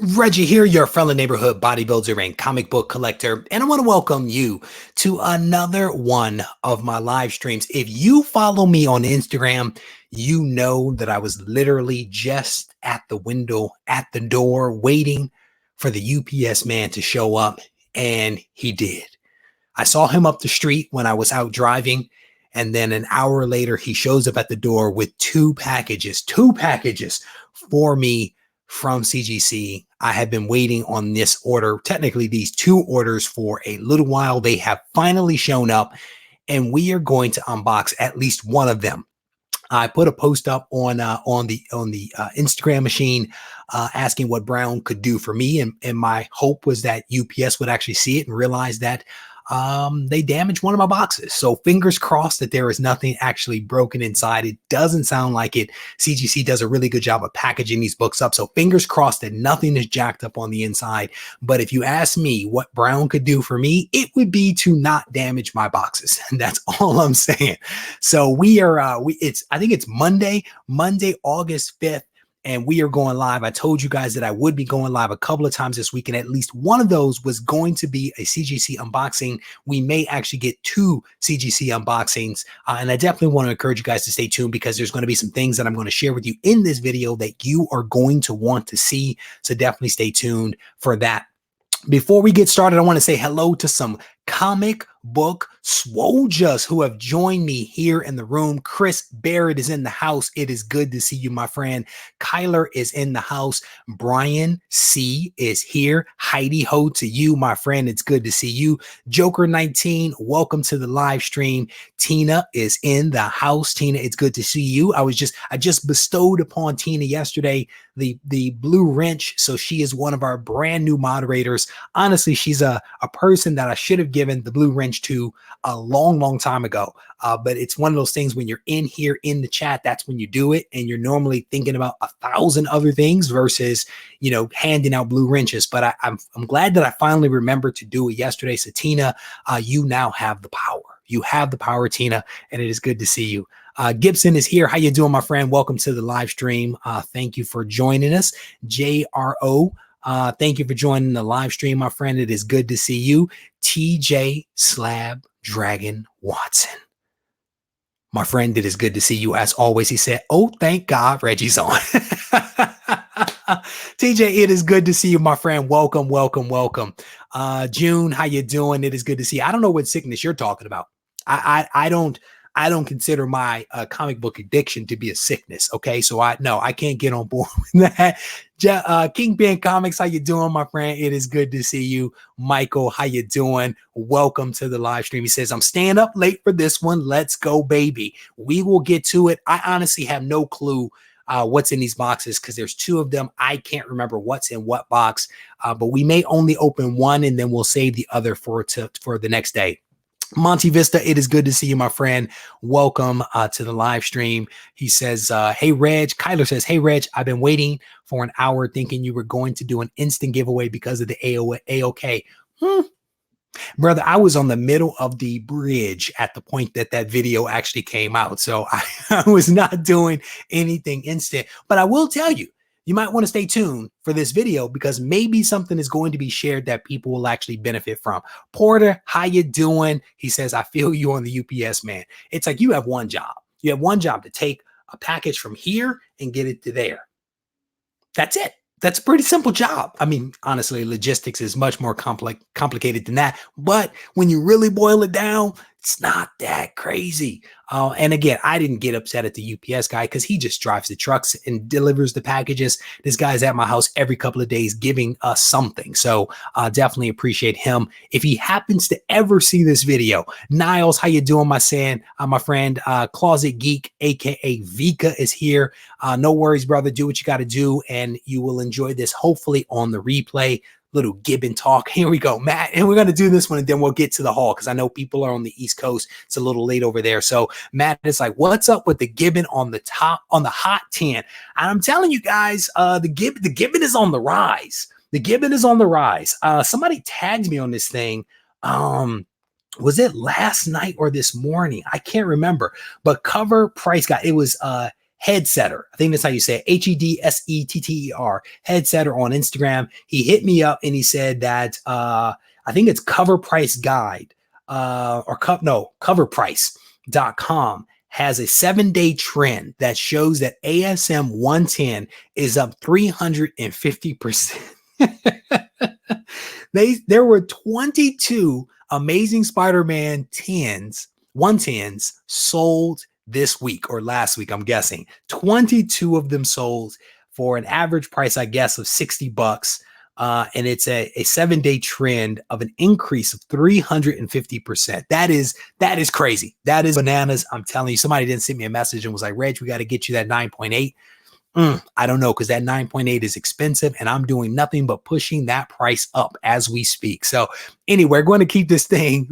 Reggie here, your fellow neighborhood bodybuilder and comic book collector, and I want to welcome you to another one of my live streams. If you follow me on Instagram, you know that I was literally just at the window, at the door, waiting for the UPS man to show up, and he did. I saw him up the street when I was out driving, and then an hour later, he shows up at the door with two packages for me from CGC. I have been waiting on this order, technically these two orders, for a little while. They have finally shown up, and we are going to unbox at least one of them. I put a post up on the Instagram machine asking what Brown could do for me, and my hope was that UPS would actually see it and realize that they damaged one of my boxes. So fingers crossed that there is nothing actually broken inside. It doesn't sound like it. CGC does a really good job of packaging these books up. So fingers crossed that nothing is jacked up on the inside. But if you ask me what Brown could do for me, it would be to not damage my boxes. And that's all I'm saying. So we are, I think it's Monday, August 5th. And we are going live. I told you guys that I would be going live a couple of times this week, and at least one of those was going to be a CGC unboxing. We may actually get two CGC unboxings, and I definitely want to encourage you guys to stay tuned, because there's going to be some things that I'm going to share with you in this video that you are going to want to see. So definitely stay tuned for that. Before we get started, I want to say hello to some comic book swojas who have joined me here in the room. Chris Barrett is in the house. It is good to see you, my friend. Kyler is in the house. Brian C is here. Heidi ho to you, my friend. It's good to see you. Joker 19, welcome to the live stream. Tina is in the house. Tina, it's good to see you. I just bestowed upon Tina yesterday the blue wrench. So she is one of our brand new moderators. Honestly, she's a person that I should have given the blue wrench to a long time ago. But it's one of those things when you're in here in the chat, that's when you do it. And you're normally thinking about 1,000 other things versus, handing out blue wrenches. But I'm glad that I finally remembered to do it yesterday. So Tina, you now have the power. You have the power, Tina, and it is good to see you. Gibson is here. How you doing, my friend? Welcome to the live stream. Thank you for joining us. JRO, thank you for joining the live stream, my friend. It is good to see you. TJ Slab Dragon Watson, my friend, it is good to see you. As always, he said, oh, thank God Reggie's on. TJ, it is good to see you, my friend. Welcome. June, how you doing? It is good to see you. I don't know what sickness you're talking about. I don't consider my comic book addiction to be a sickness. Okay, so I can't get on board with that. Kingpin Comics, how you doing, my friend? It is good to see you. Michael, how you doing? Welcome to the live stream. He says, I'm staying up late for this one. Let's go, baby. We will get to it. I honestly have no clue what's in these boxes, because there's two of them. I can't remember what's in what box, but we may only open one and then we'll save the other for the next day. Monte Vista, it is good to see you, my friend. Welcome to the live stream. He says, hey, Reg. Kyler says, hey, Reg, I've been waiting for an hour thinking you were going to do an instant giveaway because of the AOK. Brother, I was on the middle of the bridge at the point that video actually came out. So I was not doing anything instant. But I will tell you, you might want to stay tuned for this video, because maybe something is going to be shared that people will actually benefit from. Porter, how you doing? He says, I feel you on the UPS man. It's like you have one job. You have one job to take a package from here and get it to there. That's it. That's a pretty simple job. I mean, honestly, logistics is much more complicated than that. But when you really boil it down, it's not that crazy. And again, I didn't get upset at the UPS guy, because he just drives the trucks and delivers the packages. This guy's at my house every couple of days giving us something. So definitely appreciate him. If he happens to ever see this video, Niles, how you doing, my friend? Closet Geek, aka Vika, is here. No worries, brother. Do what you got to do, and you will enjoy this hopefully on the replay. Little Gibbon talk. Here we go, Matt. And we're going to do this one, and then we'll get to the haul, because I know people are on the East Coast. It's a little late over there. So Matt is like, what's up with the Gibbon on the hot 10? And I'm telling you guys, the Gibbon is on the rise. The Gibbon is on the rise. Somebody tagged me on this thing. Was it last night or this morning? I can't remember. But cover price guide. It was Headsetter. I think that's how you say it. Hedsetter. Headsetter on Instagram. He hit me up and he said that I think it's Cover Price Guide coverprice.com has a 7-day trend that shows that ASM 110 is up 350%. There were 22 Amazing Spider-Man 110s sold this week or last week, I'm guessing. 22 of them sold for an average price, I guess, of $60. And it's a 7-day trend of an increase of 350%. That is crazy. That is bananas. I'm telling you, somebody didn't send me a message and was like, Reg, we got to get you that 9.8. I don't know, because that 9.8 is expensive and I'm doing nothing but pushing that price up as we speak. So anyway, we're going to keep this thing.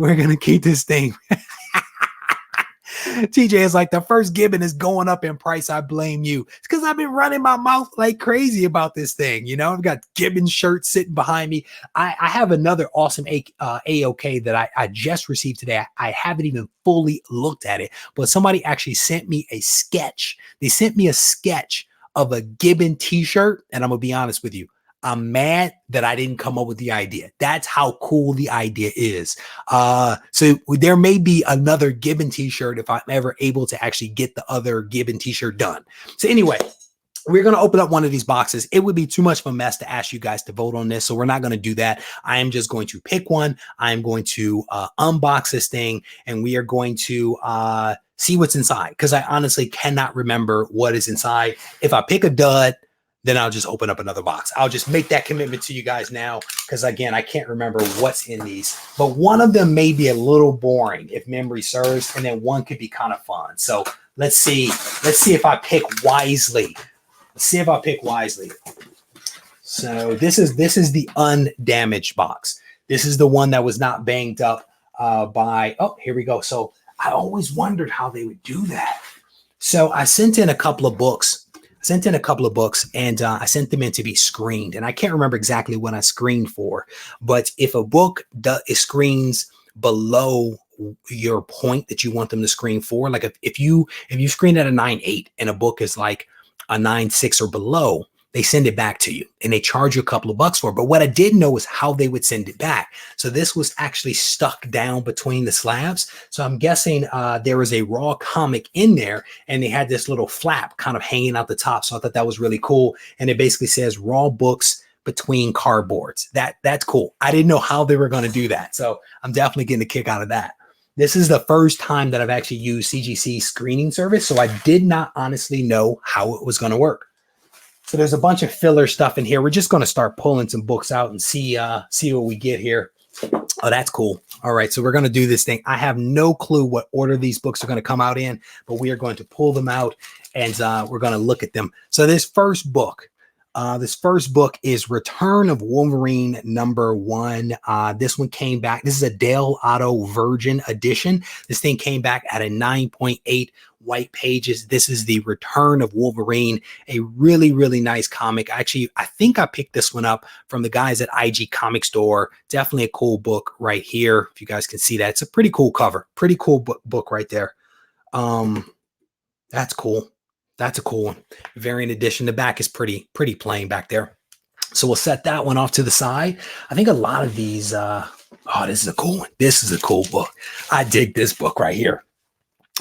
TJ is like, the first Gibbon is going up in price. I blame you. It's because I've been running my mouth like crazy about this thing. You know, I've got Gibbon shirts sitting behind me. I have another awesome AOK that I just received today. I haven't even fully looked at it, but somebody actually sent me a sketch. They sent me a sketch of a Gibbon t-shirt. And I'm going to be honest with you. I'm mad that I didn't come up with the idea. That's how cool the idea is. So there may be another Gibbon t-shirt if I'm ever able to actually get the other Gibbon t-shirt done. So anyway, we're going to open up one of these boxes. It would be too much of a mess to ask you guys to vote on this. So we're not going to do that. I am just going to pick one. I am going to unbox this thing and we are going to see what's inside, because I honestly cannot remember what is inside. If I pick a dud, then I'll just open up another box. I'll just make that commitment to you guys now, because again, I can't remember what's in these, but one of them may be a little boring if memory serves, and then one could be kind of fun. So let's see if I pick wisely. So this is the undamaged box. This is the one that was not banged up by, oh, here we go. So I always wondered how they would do that. So I sent in a couple of books. And I sent them in to be screened. And I can't remember exactly what I screened for, but if a book screens below your point that you want them to screen for, like if you screen at a 9.8 and a book is like a 9.6 or below, they send it back to you and they charge you a couple of bucks for it. But what I didn't know is how they would send it back. So this was actually stuck down between the slabs. So I'm guessing there was a raw comic in there and they had this little flap kind of hanging out the top. So I thought that was really cool. And it basically says raw books between cardboards. That's cool. I didn't know how they were going to do that. So I'm definitely getting a kick out of that. This is the first time that I've actually used CGC screening service. So I did not honestly know how it was going to work. So there's a bunch of filler stuff in here. We're just going to start pulling some books out and see what we get here. Oh, that's cool. All right, so we're going to do this thing. I have no clue what order these books are going to come out in, but we are going to pull them out and we're going to look at them. So this first book is Return of Wolverine #1. This one came back. This is a Dale Otto Virgin edition. This thing came back at a 9.8 white pages. This is the Return of Wolverine, a really, really nice comic. Actually, I think I picked this one up from the guys at IG Comic Store. Definitely a cool book right here. If you guys can see that, it's a pretty cool cover. Pretty cool book right there. That's cool. That's a cool one. Variant edition. The back is pretty plain back there. So we'll set that one off to the side. I think a lot of these, oh, this is a cool one. This is a cool book. I dig this book right here.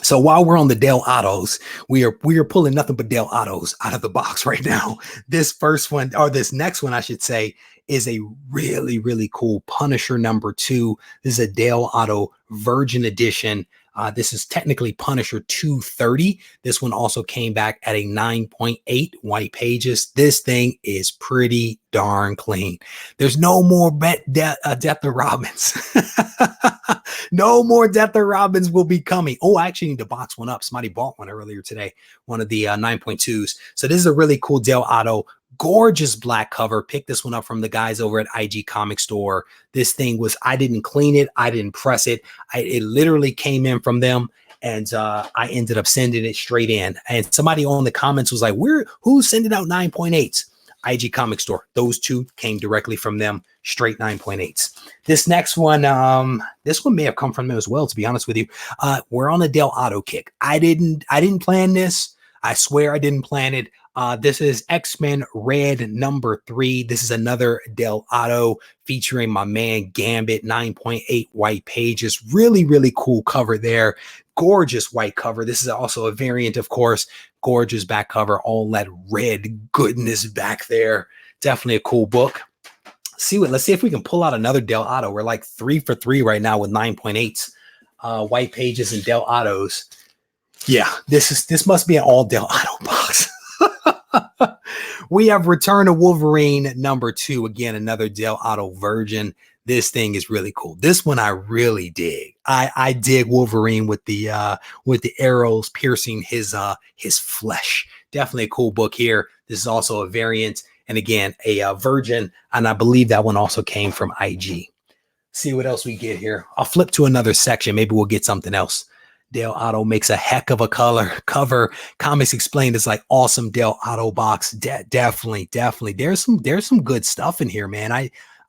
So while we're on the Dale Ottos, we are pulling nothing but Dale Ottos out of the box right now. This first one, or this next one, I should say, is a really, really cool Punisher #2. This is a Dale Otto Virgin edition. This is technically Punisher 230. This one also came back at a 9.8 white pages. This thing is pretty darn clean. There's no more Death of Robins. No more Death of Robins will be coming. Oh, I actually need to box one up. Somebody bought one earlier today, one of the 9.2s. So this is a really cool Dale Otto. Gorgeous black cover. Picked this one up from the guys over at IG Comic Store. This thing was, I didn't clean it. I didn't press it. It literally came in from them. And I ended up sending it straight in. And somebody on the comments was like, who's sending out 9.8s? IG Comic Store. Those two came directly from them, straight 9.8s. This next one, this one may have come from them as well, to be honest with you. We're on a Dale Otto kick. I didn't plan this. I swear I didn't plan it. This is X-Men Red #3. This is another Del Auto featuring my man Gambit, 9.8 white pages. Really, really cool cover there. Gorgeous white cover. This is also a variant, of course. Gorgeous back cover. All that red goodness back there. Definitely a cool book. Let's see if we can pull out another Del Auto. We're like 3 for 3 right now with 9.8s, white pages and Del Autos. Yeah, this must be an all Del Auto box. We have Return of Wolverine #2. Again, another Del Auto version. This thing is really cool. This one I really dig. I dig Wolverine with the arrows piercing his flesh. Definitely a cool book here. This is also a variant, and again, a virgin, and I believe that one also came from IG. See what else we get here. I'll flip to another section. Maybe we'll get something else. Del Auto makes a heck of a cover. Comics Explained is like awesome Del Auto box. Definitely. There's some good stuff in here, man.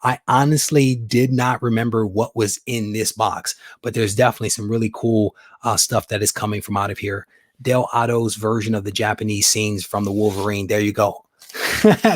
I honestly did not remember what was in this box, but there's definitely some really cool stuff that is coming from out of here. Del Auto's version of the Japanese scenes from the Wolverine. There you go.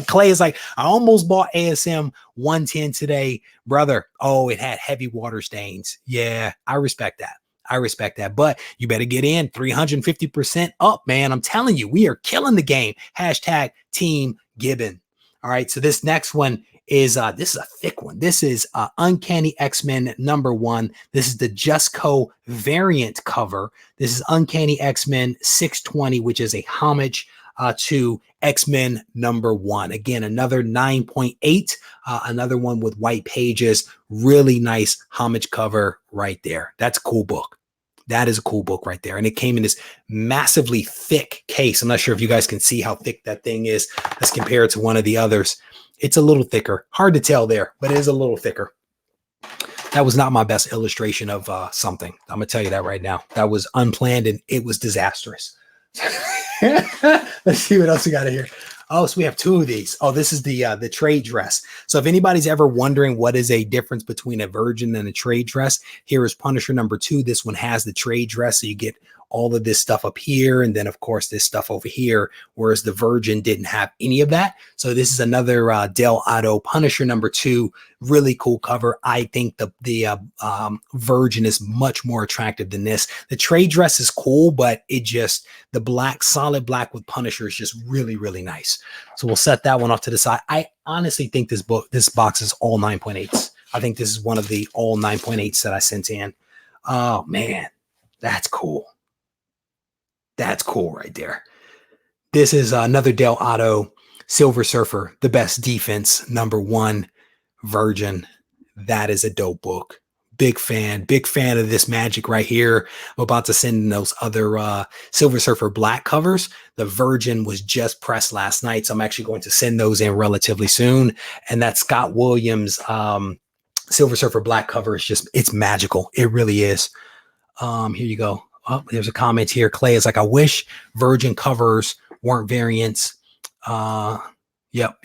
Clay is like, I almost bought ASM 110 today, brother. Oh, it had heavy water stains. Yeah, I respect that. But you better get in 350% up, man. I'm telling you, we are killing the game. Hashtag Team Gibbon. All right. So this next one is this is a thick one. This is Uncanny X-Men #1. This is the Justco variant cover. This is Uncanny X-Men 620, which is a homage to X-Men #1. Again, another 9.8, another one with white pages. Really nice homage cover right there. That's a cool book. That is a cool book right there. And it came in this massively thick case. I'm not sure if you guys can see how thick that thing is as compared to one of the others. It's a little thicker. Hard to tell there, but it is a little thicker. That was not my best illustration of something. I'm going to tell you that right now. That was unplanned and it was disastrous. Let's see what else we got here. Oh, so we have 2 of these. Oh, this is the trade dress. So if anybody's ever wondering what is a difference between a virgin and a trade dress, here is Punisher #2. This one has the trade dress, so you get all of this stuff up here, and then of course this stuff over here, whereas the virgin didn't have any of that. So this is another Del Auto Punisher #2. Really cool cover. I think the virgin is much more attractive than this. The trade dress is cool, but the black, solid black with Punisher is just really, really nice. So we'll set that one off to the side. I honestly think this box is all 9.8s. I think this is one of the all 9.8s that I sent in. Oh man, that's cool. That's cool right there. This is another Del Auto Silver Surfer, the best defense #1 virgin. That is a dope book. Big fan of this magic right here. I'm about to send in those other Silver Surfer black covers. The virgin was just pressed last night, so I'm actually going to send those in relatively soon. And that Scott Williams Silver Surfer black cover is it's magical. It really is. Here you go. Oh, there's a comment here. Clay is like, I wish virgin covers weren't variants. Yep.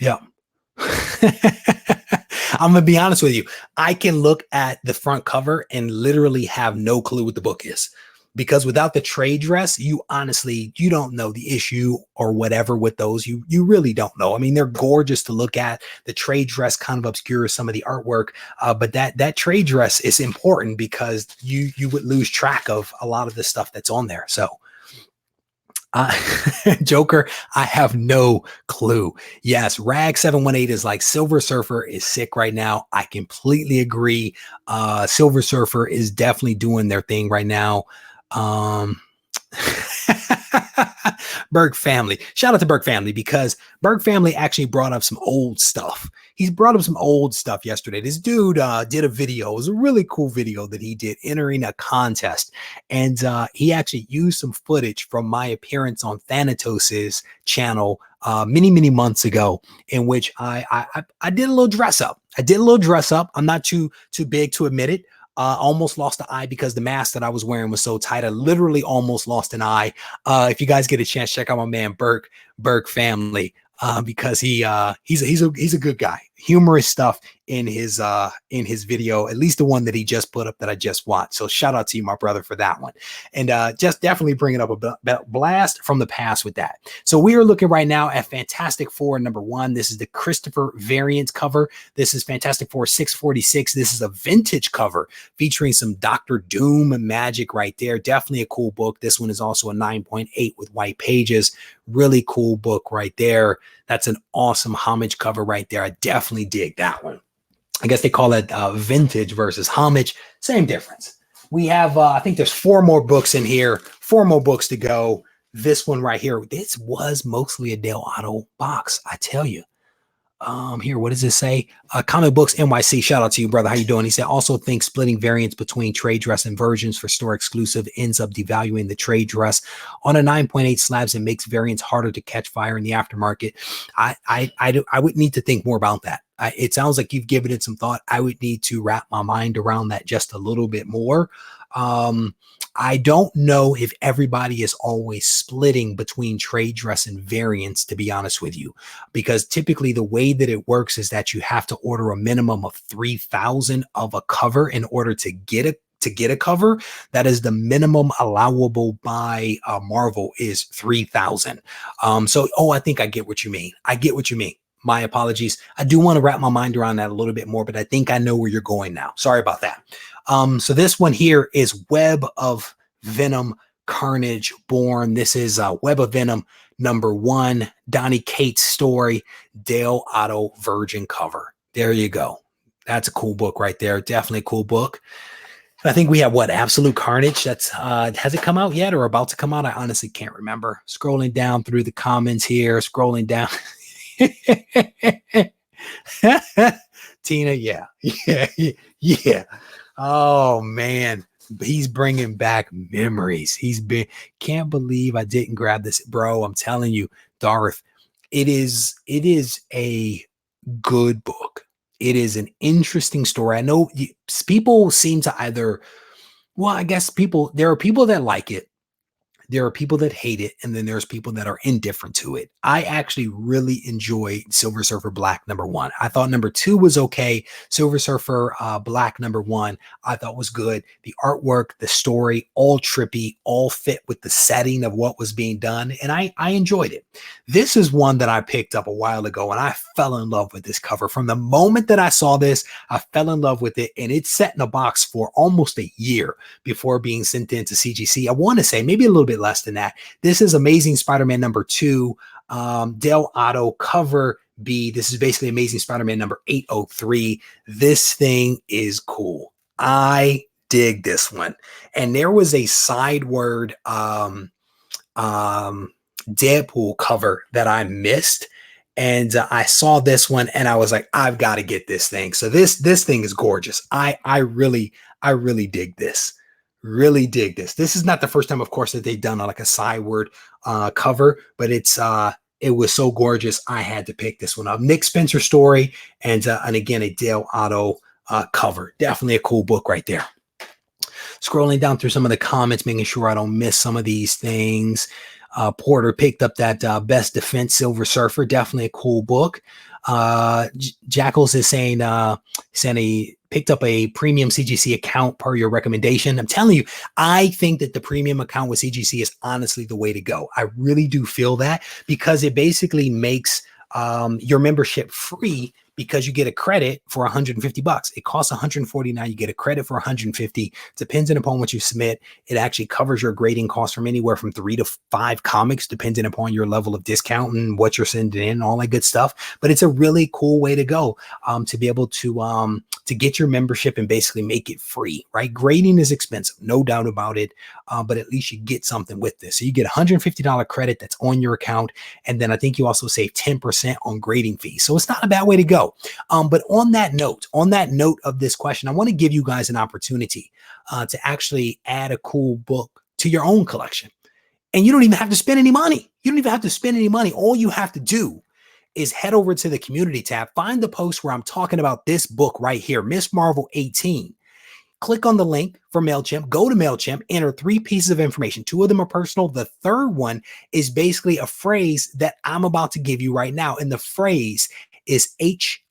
I'm going to be honest with you. I can look at the front cover and literally have no clue what the book is, because without the trade dress, you don't know the issue or whatever with those. You really don't know. I mean, they're gorgeous to look at. The trade dress kind of obscures some of the artwork, but that trade dress is important because you would lose track of a lot of the stuff that's on there. So Joker, I have no clue. Yes, Rag718 is like, Silver Surfer is sick right now. I completely agree. Silver Surfer is definitely doing their thing right now. Berg Family. Shout out to Berg Family, because Berg Family actually brought up some old stuff. He's brought up some old stuff yesterday. This dude did a video. It was a really cool video that he did entering a contest. And he actually used some footage from my appearance on Thanatos's channel many months ago, in which I did a little dress up. I'm not too big to admit it. Almost lost an eye because the mask that I was wearing was so tight. I literally almost lost an eye. If you guys get a chance, check out my man Berg Family, because he's a good guy. humorous stuff in his video, at least the one that he just put up that I just watched. So shout out to you, my brother, for that one. And just definitely bringing up a blast from the past with that. So we are looking right now at Fantastic Four #1. This is the Christopher variant cover. This is Fantastic Four 646. This is a vintage cover featuring some Doctor Doom magic right there. Definitely a cool book. This one is also a 9.8 with white pages. Really cool book right there. That's an awesome homage cover right there. I definitely dig that one. I guess they call it vintage versus homage. Same difference. We have, I think there's 4 more books in here. 4 more books to go. This one right here. This was mostly a Dale Otto box, I tell you. Here, what does this say? Comic Books NYC. Shout out to you, brother. How you doing? He said, also think splitting variants between trade dress and versions for store exclusive ends up devaluing the trade dress on a 9.8 slabs and makes variants harder to catch fire in the aftermarket. I would need to think more about that. It sounds like you've given it some thought. I would need to wrap my mind around that just a little bit more. I don't know if everybody is always splitting between trade dress and variants, to be honest with you, because typically the way that it works is that you have to order a minimum of 3,000 of a cover in order to get a cover. That is the minimum allowable by Marvel is 3,000. I think I get what you mean. I get what you mean. My apologies. I do want to wrap my mind around that a little bit more, but I think I know where you're going now. Sorry about that. So this one here is Web of Venom Carnage Born. This is Web of Venom #1, Donny Cates story, Dale Otto Virgin cover. There you go. That's a cool book right there. Definitely a cool book. I think we have what, Absolute Carnage? That's has it come out yet or about to come out? I honestly can't remember. Scrolling down through the comments here, scrolling down. Tina, yeah. Oh man, he's bringing back memories. Can't believe I didn't grab this, bro. I'm telling you, Darth, it is a good book. It is an interesting story. I know people seem to either, well, I guess there are people that like it. There are people that hate it, and then there's people that are indifferent to it. I actually really enjoyed Silver Surfer Black #1. I thought #2 was okay. Silver Surfer Black #1 I thought was good. The artwork, the story, all trippy, all fit with the setting of what was being done, and I enjoyed it. This is one that I picked up a while ago, and I fell in love with this cover. From the moment that I saw this, I fell in love with it, and it's set in a box for almost a year before being sent into CGC. I want to say maybe a little bit less than that. This is Amazing Spider-Man #2, Dale Otto cover B. This is basically Amazing Spider-Man #803. This thing is cool. I dig this one. And there was a sideward Deadpool cover that I missed. And I saw this one and I was like, I've got to get this thing. So this thing is gorgeous. I really dig this. Really dig this. This is not the first time, of course, that they've done like a sideward cover, but it was so gorgeous. I had to pick this one up. Nick Spencer story and again, a Dale Otto cover. Definitely a cool book right there. Scrolling down through some of the comments, making sure I don't miss some of these things. Porter picked up that Best Defense Silver Surfer. Definitely a cool book. Jackals is saying he picked up a premium CGC account per your recommendation. I'm telling you, I think that the premium account with CGC is honestly the way to go. I really do feel that because it basically makes your membership free because you get a credit for $150. It costs $149. You get a credit for $150. Depending upon what you submit, it actually covers your grading costs from anywhere from 3 to 5 comics, depending upon your level of discount and what you're sending in, all that good stuff. But it's a really cool way to go to be able to get your membership and basically make it free, right? Grading is expensive, no doubt about it, but at least you get something with this. So you get $150 credit that's on your account, and then I think you also save 10% on grading fees. So it's not a bad way to go. But on that note of this question, I want to give you guys an opportunity to actually add a cool book to your own collection. And you don't even have to spend any money. All you have to do is head over to the community tab, find the post where I'm talking about this book right here, Miss Marvel 18. Click on the link for MailChimp, go to MailChimp, enter 3 pieces of information. 2 of them are personal. The third one is basically a phrase that I'm about to give you right now. And the phrase is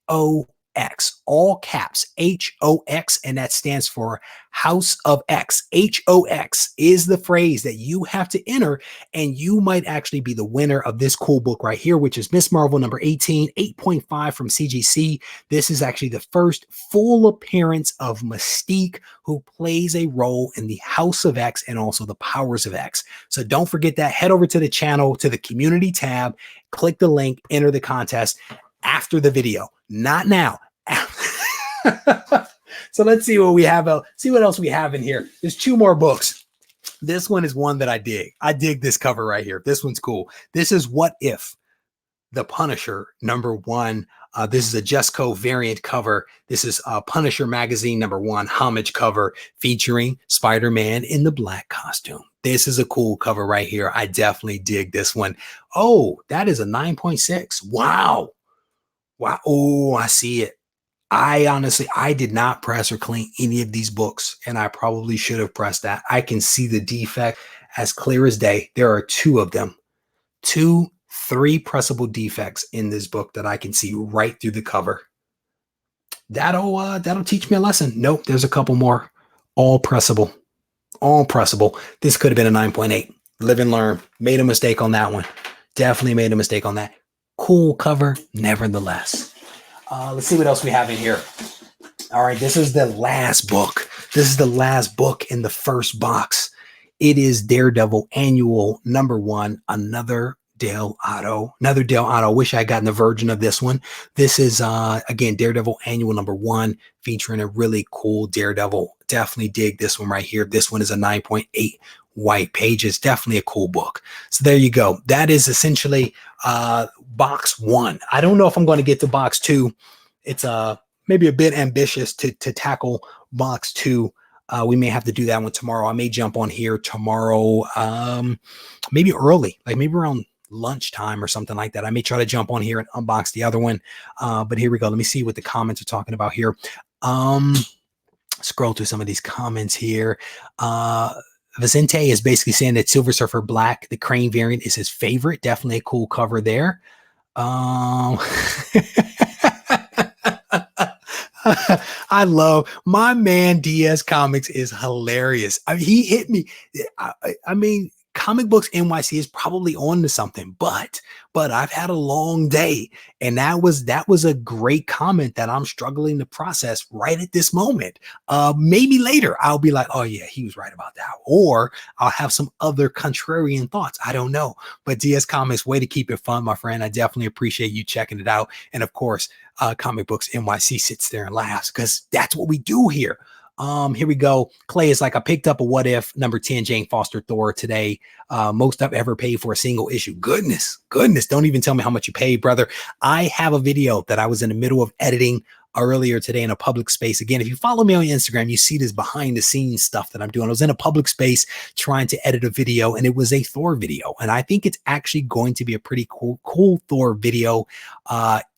HOX, all caps, HOX, and that stands for House of X. HOX is the phrase that you have to enter, and you might actually be the winner of this cool book right here, which is Miss Marvel number 18, 8.5 from CGC. This is actually the first full appearance of Mystique, who plays a role in the House of X and also the Powers of X. So don't forget that. Head over to the channel, to the community tab, click the link, enter the contest after the video, not now. So let's see what we have. See what else we have in here. There's 2 more books. This one is one that I dig. I dig this cover right here. This one's cool. This is What If, the Punisher number 1. This is a Jesco variant cover. This is Punisher magazine number 1 homage cover featuring Spider-Man in the black costume. This is a cool cover right here. I definitely dig this one. Oh, that is a 9.6. Wow. Wow. Oh, I see it. I did not press or clean any of these books, and I probably should have pressed that. I can see the defect as clear as day. There are 2 of them, 3 pressable defects in this book that I can see right through the cover. That'll teach me a lesson. Nope, there's a couple more. All pressable. All pressable. This could have been a 9.8. Live and learn. Made a mistake on that one. Definitely made a mistake on that. Cool cover, nevertheless. Let's see what else we have in here. All right, this is the last book. This is the last book in the first box. It is Daredevil Annual number 1, another Dale Otto. Wish I had gotten the version of this one. This is, again, Daredevil Annual number 1, featuring a really cool Daredevil. Definitely dig this one right here. This one is a 9.8 white pages. Definitely a cool book. So there you go. That is essentially box 1. I don't know if I'm going to get to box 2. It's maybe a bit ambitious to tackle box 2. We may have to do that one tomorrow. I may jump on here tomorrow, maybe early, like maybe around lunchtime or something like that. I may try to jump on here and unbox the other one. But here we go. Let me see what the comments are talking about here. Scroll through some of these comments here. Vicente is basically saying that Silver Surfer Black, the Crane variant, is his favorite. Definitely a cool cover there. I love my man. DS Comics is hilarious. I mean, he hit me. I mean, Comic Books NYC is probably on to something, but I've had a long day, and that was a great comment that I'm struggling to process right at this moment. Maybe later I'll be like, oh yeah, he was right about that, or I'll have some other contrarian thoughts. I don't know, but DS Comics, way to keep it fun, my friend. I definitely appreciate you checking it out, and of course, Comic Books NYC sits there and laughs because that's what we do here. Here we go. Clay is like, I picked up a What If number 10 Jane Foster Thor today. Most I've ever paid for a single issue. Goodness. Don't even tell me how much you paid, brother. I have a video that I was in the middle of editing earlier today in a public space. Again, if you follow me on Instagram, you see this behind the scenes stuff that I'm doing. I was in a public space trying to edit a video, and it was a Thor video. And I think it's actually going to be a pretty cool Thor video.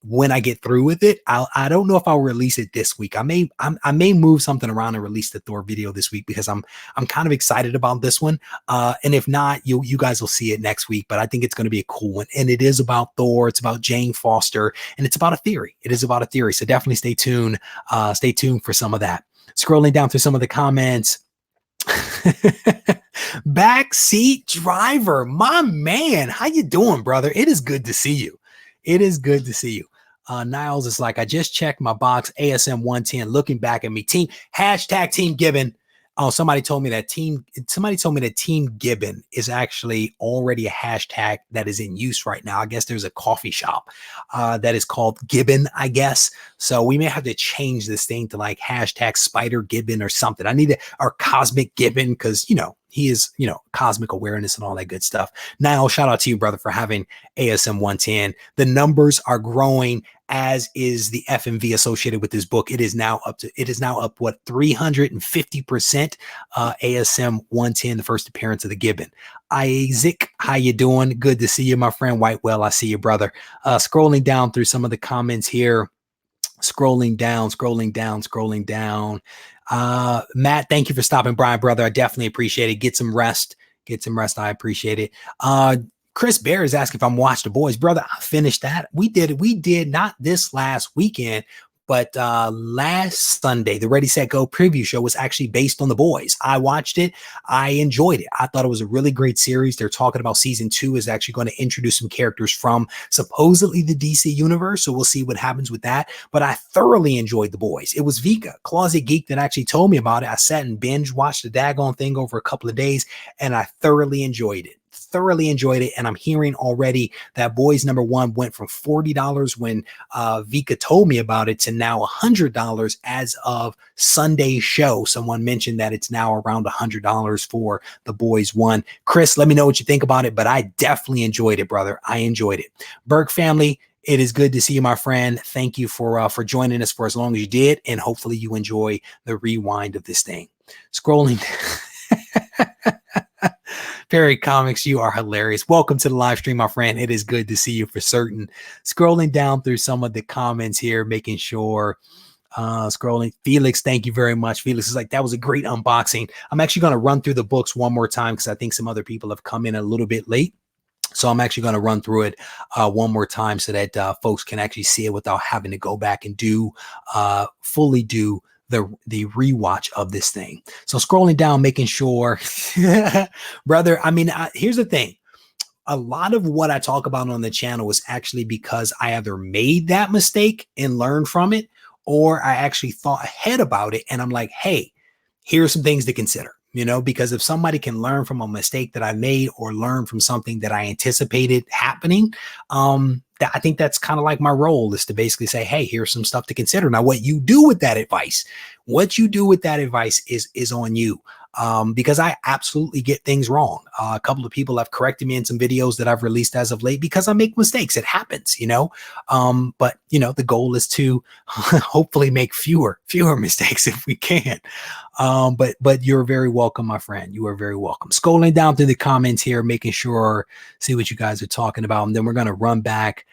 When I get through with it, I don't know if I'll release it this week. I may move something around and release the Thor video this week because I'm kind of excited about this one. And if not, you guys will see it next week, but I think it's going to be a cool one. And it is about Thor. It's about Jane Foster, and it's about a theory. It is about a theory. So definitely stay tuned. Stay tuned for some of that. Scrolling down through some of the comments. Backseat driver, my man, how you doing, brother? It is good to see you. It is good to see you. Niles is like, I just checked my box, ASM 110, looking back at me. Team Gibbon. Oh, somebody told me that Team Gibbon is actually already a hashtag that is in use right now. I guess there's a coffee shop that is called Gibbon, I guess. So we may have to change this thing to like hashtag Spider Gibbon or something. I need our Cosmic Gibbon because, he is, cosmic awareness and all that good stuff. Now, shout out to you, brother, for having ASM 110. The numbers are growing, as is the FMV associated with this book. It is now up what, 350%. ASM 110, the first appearance of the Gibbon. Isaac, how you doing? Good to see you, my friend. Whitewell, I see you, brother. Scrolling down through some of the comments here. Scrolling down. Matt, thank you for stopping by, brother. I definitely appreciate it. Get some rest. I appreciate it. Chris Bear is asking if I'm watched The Boys. Brother, I finished that. We did not this last weekend, but last Sunday, the Ready, Set, Go preview show was actually based on The Boys. I watched it. I enjoyed it. I thought it was a really great series. They're talking about season 2 is actually going to introduce some characters from supposedly the DC universe. So we'll see what happens with that. But I thoroughly enjoyed The Boys. It was Vika, Closet Geek, that actually told me about it. I sat and binge watched the daggone thing over a couple of days, and I thoroughly enjoyed it. And I'm hearing already that Boys #1 went from $40 when Vika told me about it to now $100 as of Sunday's show. Someone mentioned that it's now around $100 for the Boys 1. Chris, let me know what you think about it, but I definitely enjoyed it, brother. I enjoyed it. Burke family, it is good to see you, my friend. Thank you for joining us for as long as you did, and hopefully you enjoy the rewind of this thing. Scrolling. Perry Comics, you are hilarious. Welcome to the live stream, my friend. It is good to see you for certain. Scrolling down through some of the comments here, making sure. Scrolling. Felix, thank you very much. Felix is like, that was a great unboxing. I'm actually going to run through the books one more time because I think some other people have come in a little bit late. So I'm actually going to run through it one more time so that folks can actually see it without having to go back and fully do the rewatch of this thing. So scrolling down, making sure, brother, I mean, here's the thing. A lot of what I talk about on the channel is actually because I either made that mistake and learned from it, or I actually thought ahead about it. And I'm like, hey, here's some things to consider, because if somebody can learn from a mistake that I made or learn from something that I anticipated happening, I think that's kind of like my role, is to basically say, hey, here's some stuff to consider. Now, what you do with that advice is on you. Because I absolutely get things wrong. A couple of people have corrected me in some videos that I've released as of late because I make mistakes. It happens, but the goal is to hopefully make fewer mistakes if we can. But you're very welcome, my friend. You are very welcome. Scrolling down through the comments here, making sure, see what you guys are talking about. And then we're going to run back.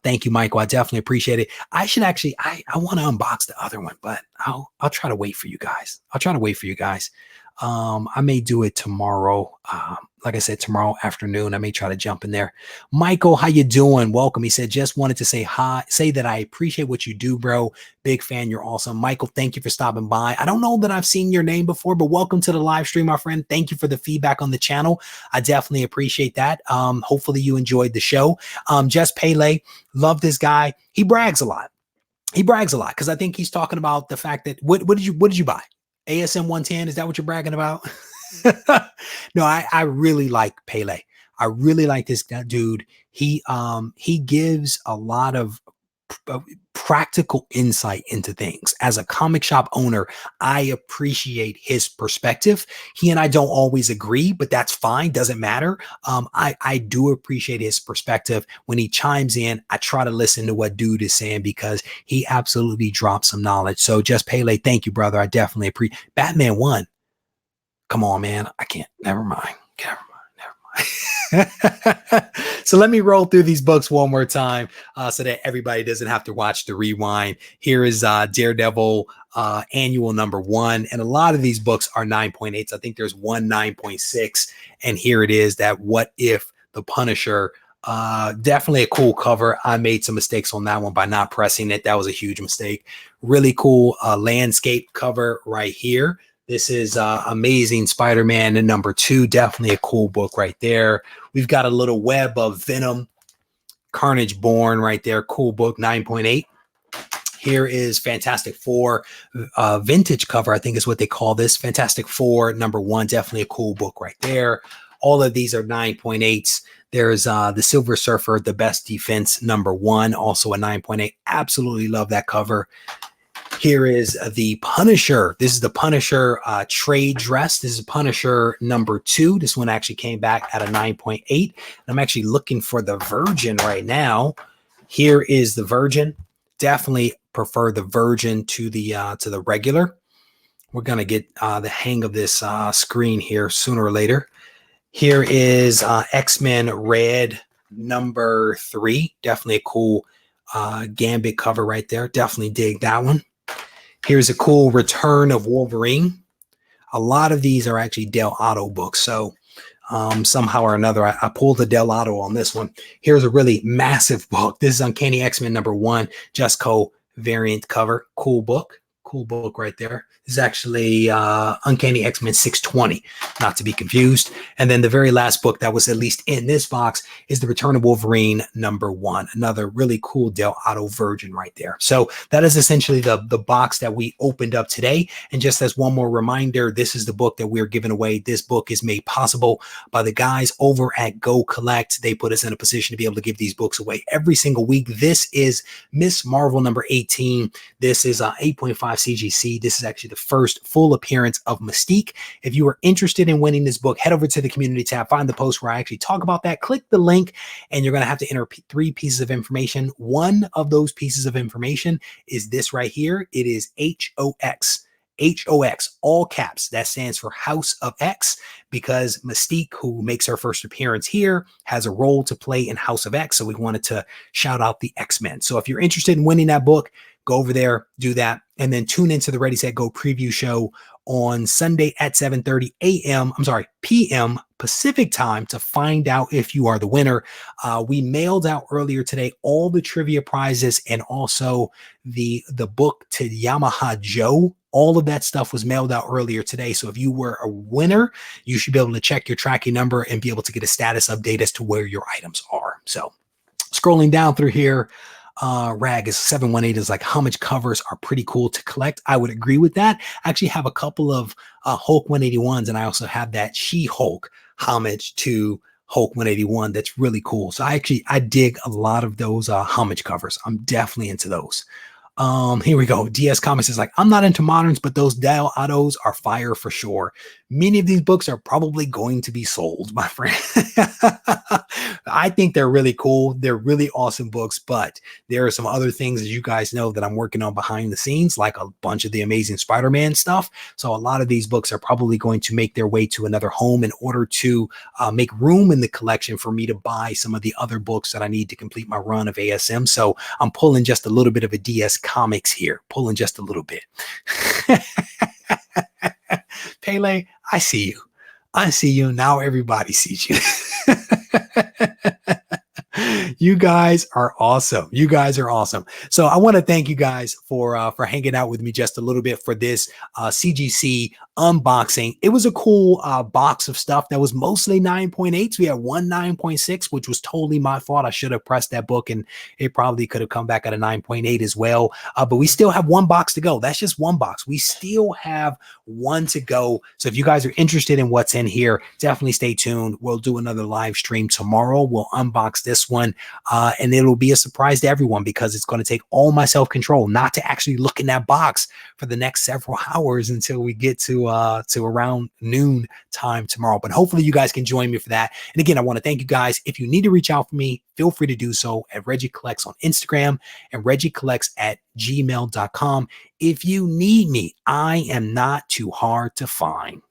Thank you, Michael. I definitely appreciate it. I should actually, I want to unbox the other one, but I'll try to wait for you guys. I may do it tomorrow. Like I said, tomorrow afternoon, I may try to jump in there. Michael, how you doing? Welcome. He said, just wanted to say hi, say that I appreciate what you do, bro. Big fan. You're awesome. Michael, thank you for stopping by. I don't know that I've seen your name before, but welcome to the live stream, my friend. Thank you for the feedback on the channel. I definitely appreciate that. Hopefully you enjoyed the show. Jess Pele, love this guy. He brags a lot. Because I think he's talking about the fact that what did you buy? ASM 110? Is that what you're bragging about? No, I really like Pele. I really like this dude. He gives a lot of practical insight into things. As a comic shop owner, I appreciate his perspective. He and I don't always agree, but that's fine. Doesn't matter. I do appreciate his perspective. When he chimes in, I try to listen to what dude is saying because he absolutely drops some knowledge. So just Pele, thank you, brother. I definitely appreciate. Batman 1. Come on, man. I can't. Never mind. So let me roll through these books one more time so that everybody doesn't have to watch the rewind. Here is Daredevil annual #1. And a lot of these books are 9.8s. I think there's one 9.6. And here it is, that What If the Punisher. Definitely a cool cover. I made some mistakes on that one by not pressing it. That was a huge mistake. Really cool landscape cover right here. This is Amazing Spider-Man and #2. Definitely a cool book right there. We've got a little web of Venom, Carnage Born right there. Cool book, 9.8. Here is Fantastic Four, vintage cover, I think is what they call this. Fantastic Four #1. Definitely a cool book right there. All of these are 9.8s. There's the Silver Surfer, The Best Defense #1, also a 9.8. Absolutely love that cover. Here is the Punisher. This is the Punisher trade dress. This is Punisher #2. This one actually came back at a 9.8. I'm actually looking for the Virgin right now. Here is the Virgin. Definitely prefer the Virgin to the regular. We're gonna get the hang of this screen here sooner or later. Here is X-Men Red #3. Definitely a cool Gambit cover right there. Definitely dig that one. Here's a cool Return of Wolverine. A lot of these are actually Del Otto books. So somehow or another. I pulled the Del Auto on this one. Here's a really massive book. This is Uncanny X-Men #1, Just Co. variant cover. Cool book. Cool book right there. This is actually Uncanny X-Men 620, not to be confused. And then the very last book that was at least in this box is The Return of Wolverine #1, another really cool Del Auto version right there. So that is essentially the box that we opened up today. And just as one more reminder, this is the book that we're giving away. This book is made possible by the guys over at Go Collect. They put us in a position to be able to give these books away every single week. This is Miss Marvel #18. This is 8.5 CGC. This is actually the first full appearance of Mystique. If you are interested in winning this book, head over to the community tab, find the post where I actually talk about that, click the link, and you're going to have to enter 3 pieces of information. One of those pieces of information is this right here. It is HOX. HOX, all caps. That stands for House of X, because Mystique, who makes her first appearance here, has a role to play in House of X. So we wanted to shout out the X-Men. So if you're interested in winning that book, go over there, do that, and then tune into the Ready, Set, Go preview show on Sunday at 7:30 p.m. Pacific time to find out if you are the winner. We mailed out earlier today all the trivia prizes and also the book to Yamaha Joe. All of that stuff was mailed out earlier today. So if you were a winner, you should be able to check your tracking number and be able to get a status update as to where your items are. So scrolling down through here, Rag is 718 is like, how much covers are pretty cool to collect? I would agree with that. I actually have a couple of Hulk 181s, and I also have that She-Hulk homage to Hulk 181 that's really cool. So I dig a lot of those homage covers. I'm definitely into those. Here we go. DS Comics is like, I'm not into moderns, but those Del Autos are fire for sure. Many of these books are probably going to be sold, my friend. I think they're really cool. They're really awesome books, but there are some other things, as you guys know, that I'm working on behind the scenes, like a bunch of the Amazing Spider-Man stuff. So a lot of these books are probably going to make their way to another home in order to make room in the collection for me to buy some of the other books that I need to complete my run of ASM. So I'm pulling just a little bit of a DS Comics here, pulling just a little bit. Pele, I see you. I see you. Now everybody sees you. You guys are awesome. You guys are awesome. So I want to thank you guys for hanging out with me just a little bit for this CGC unboxing. It was a cool box of stuff that was mostly 9.8s. We had one 9.6, which was totally my fault. I should have pressed that book and it probably could have come back at a 9.8 as well. But we still have one box to go. That's just one box. We still have one to go. So if you guys are interested in what's in here, definitely stay tuned. We'll do another live stream tomorrow. We'll unbox this one and it'll be a surprise to everyone because it's going to take all my self-control not to actually look in that box for the next several hours until we get to around noon time tomorrow. But hopefully you guys can join me for that. And again, I want to thank you guys. If you need to reach out for me, feel free to do so at Regie Collects on Instagram and RegieCollects@gmail.com. If you need me, I am not too hard to find.